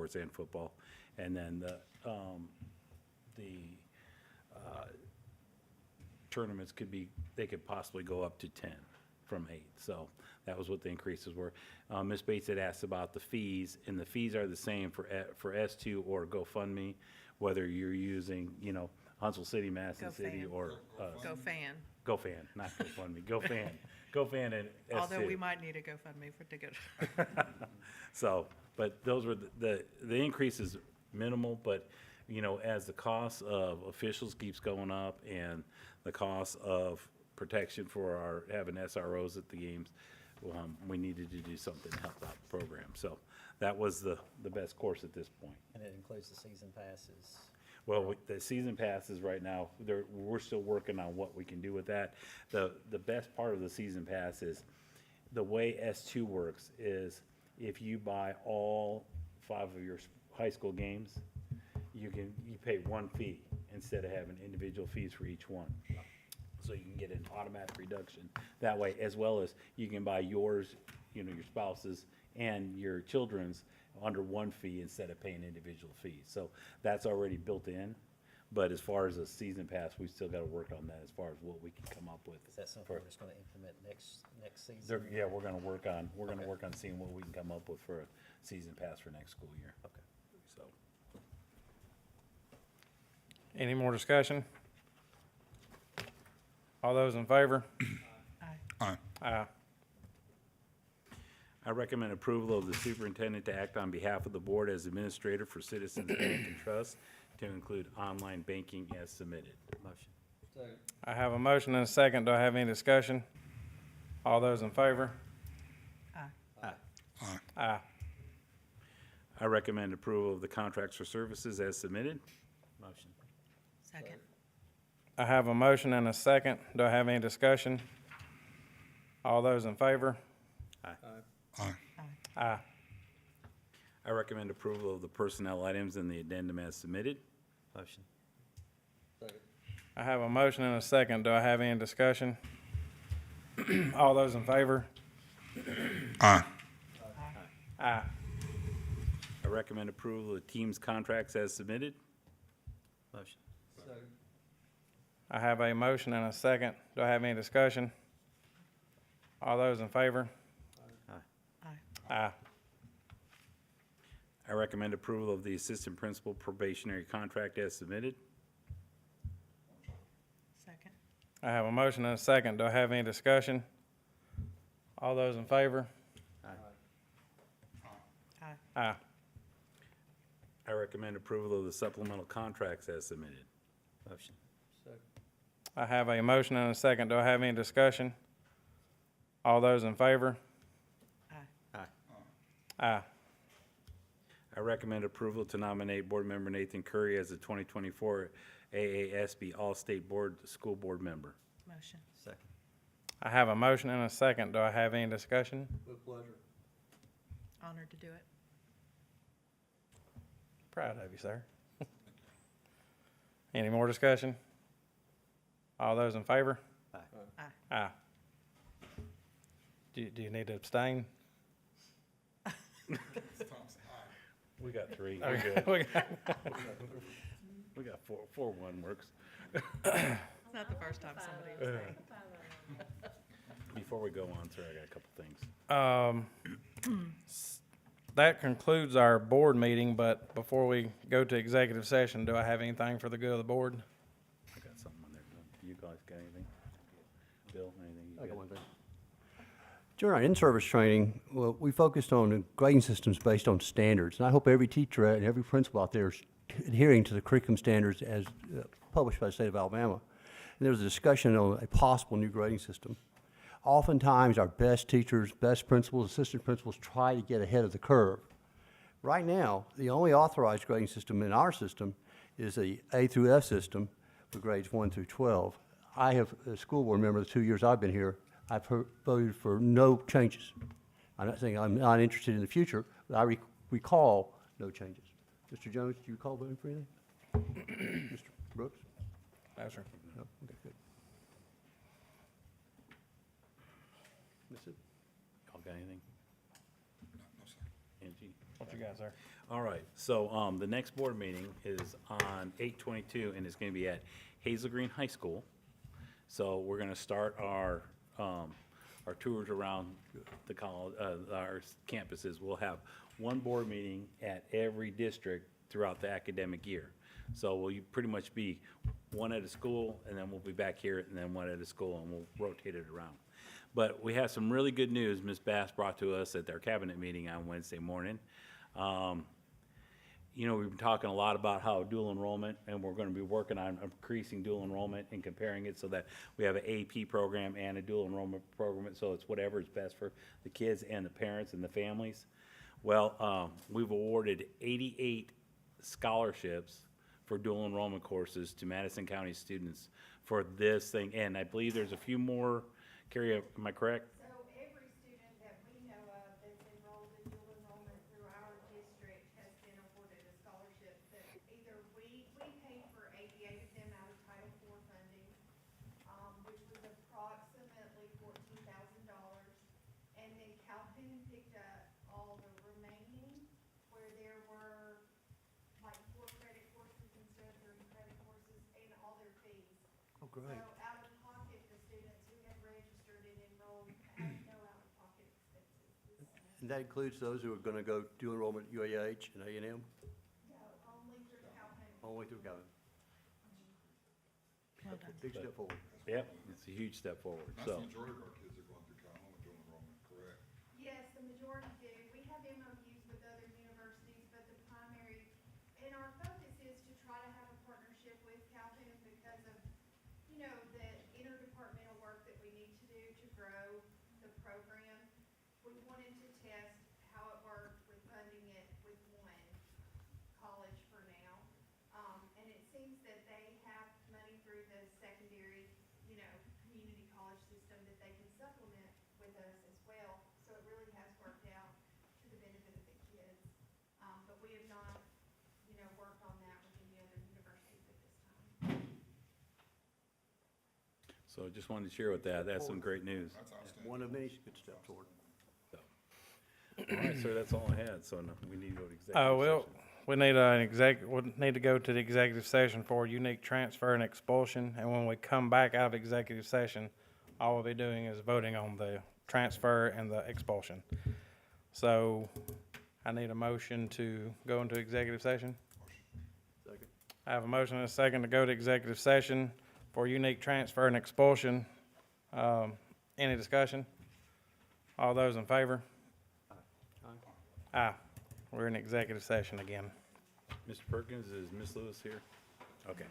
sports and football. And then the tournaments they could possibly go up to 10 from 8. So that was what the increases were. Ms. Bates had asked about the fees, and the fees are the same for S2 or GoFundMe, whether you're using, Huntsville City, Madison City, or GoFan. GoFan, not GoFundMe, GoFan. GoFan and S2. Although we might need a GoFundMe to get. So, but those were the increase is minimal, but, as the cost of officials keeps going up and the cost of protection for having SROs at the games, we needed to do something to help out the program. So that was the best course at this point. And it includes the season passes. Well, the season passes right now, we're still working on what we can do with that. The best part of the season pass is, the way S2 works is, if you buy all 5 of your high school games, you pay one fee instead of having individual fees for each one. So you can get an automatic reduction that way, as well as you can buy yours, your spouse's, and your children's under one fee instead of paying individual fees. So that's already built in. But as far as a season pass, we still got to work on that as far as what we can come up with. Is that something we're just gonna implement next season? Yeah, we're gonna work on seeing what we can come up with for a season pass for next school year. Okay. So, Any more discussion? All those in favor? Aye. Aye. I recommend approval of the superintendent to act on behalf of the board as administrator for Citizens Bank and Trust to include online banking as submitted. Motion. I have a motion and a second. Do I have any discussion? All those in favor? Aye. Aye. Aye. I recommend approval of the contracts for services as submitted. Motion. Second. I have a motion and a second. Do I have any discussion? All those in favor? Aye. Aye. I recommend approval of the personnel items in the addendum as submitted. Motion. I have a motion and a second. Do I have any discussion? All those in favor? Aye. Aye. I recommend approval of the team's contracts as submitted. Motion. I have a motion and a second. Do I have any discussion? All those in favor? Aye. Aye. I recommend approval of the assistant principal probationary contract as submitted. Second. I have a motion and a second. Do I have any discussion? All those in favor? Aye. Aye. I recommend approval of the supplemental contracts as submitted. Motion. I have a motion and a second. Do I have any discussion? All those in favor? Aye. Aye. Aye. I recommend approval to nominate Board Member Nathan Curry as the 2024 AASB All-State School Board member. Motion. Second. I have a motion and a second. Do I have any discussion? With pleasure. Honored to do it. Proud of you, sir. Any more discussion? All those in favor? Aye. Aye. Aye. Do you need to abstain? We got 3. We're Okay. good. We got 4. 4-1 works. It's not the first time somebody was saying. Before we go on, sir, I got a couple things. That concludes our board meeting, but before we go to executive session, do I have anything for the good of the board? I got something on there. You guys got anything? Bill, anything? You got? one thing. During our in-service training, well, we focused on the grading systems based on standards. And I hope every teacher and every principal out there is adhering to the curriculum standards as published by the state of Alabama. And there was a discussion on a possible new grading system. Oftentimes, our best teachers, best principals, assistant principals try to get ahead of the curve. Right now, the only authorized grading system in our system is the A through F system for grades 1 through 12. I have, as a school board member, the 2 years I've been here, I've voted for no changes. I'm not saying I'm not interested in the future, but I recall no changes. Mr. Jones, do you recall voting for anything? Mr. Brooks? No, sir. No? Okay, good. That's it. Y'all got anything? No, sir. Angie? What you got, sir? All right, so, the next board meeting is on 8/22, and it's gonna be at Hazel Green High School. So we're gonna start our tours around the college, our campuses. We'll have one board meeting at every district throughout the academic year. So we'll pretty much be one at a school, and then we'll be back here, and then one at a school, and we'll rotate it around. But we have some really good news Ms. Bass brought to us at their cabinet meeting on Wednesday morning. You know, we've been talking a lot about how dual enrollment, and we're gonna be working on increasing dual enrollment and comparing it so that we have an AP program and a dual enrollment program, so it's whatever is best for the kids and the parents and the families. Well, we've awarded 88 scholarships for dual enrollment courses to Madison County students for this thing, and I believe there's a few more. Carrie, am I correct? So every student that we know of that's enrolled in dual enrollment through our district has been awarded a scholarship that either we paid for 88 of them out of Title IV funding, which was approximately $14,000. And then Calhoun picked up all the remaining, where there were like 4 credit courses instead of 3 credit courses, and all their fees. Oh, great. So out of pocket, the students who have registered and enrolled have no out-of-pocket expenses this semester. And that includes those who are going to go dual enrollment UAH and A&M, No, only through Calhoun. only through Calhoun. Well done. Big step forward. Yep, it's a huge step forward, That's so. the majority of our kids are going through Calhoun with dual enrollment, correct? Yes, the majority do. We have MOUs with other universities, but the primary, and our focus is to try to have a partnership with Calhoun because of, you know, the interdepartmental work that we need to do to grow the program. We wanted to test how it worked with funding it with one college for now. And it seems that they have money through the secondary, you know, community college system that they can supplement with us as well. So it really has worked out to the benefit of the kids. But we have not, you know, worked on that with any other universities at this time. So just wanted to share with that. That's some great news. That's outstanding. One of many good steps forward. All right, sir, that's all I had, so no, we need to go to executive Well, session. we need to go to the executive session for unique transfer and expulsion, and when we come back out of executive session, all we'll be doing is voting on the transfer and the expulsion. So, I need a motion to go into executive session. Second. I have a motion and a second to go to executive session for unique transfer and expulsion. Any discussion? All those in favor? Aye. We're in executive session again. Mr. Perkins, is Ms. Lewis here? Okay.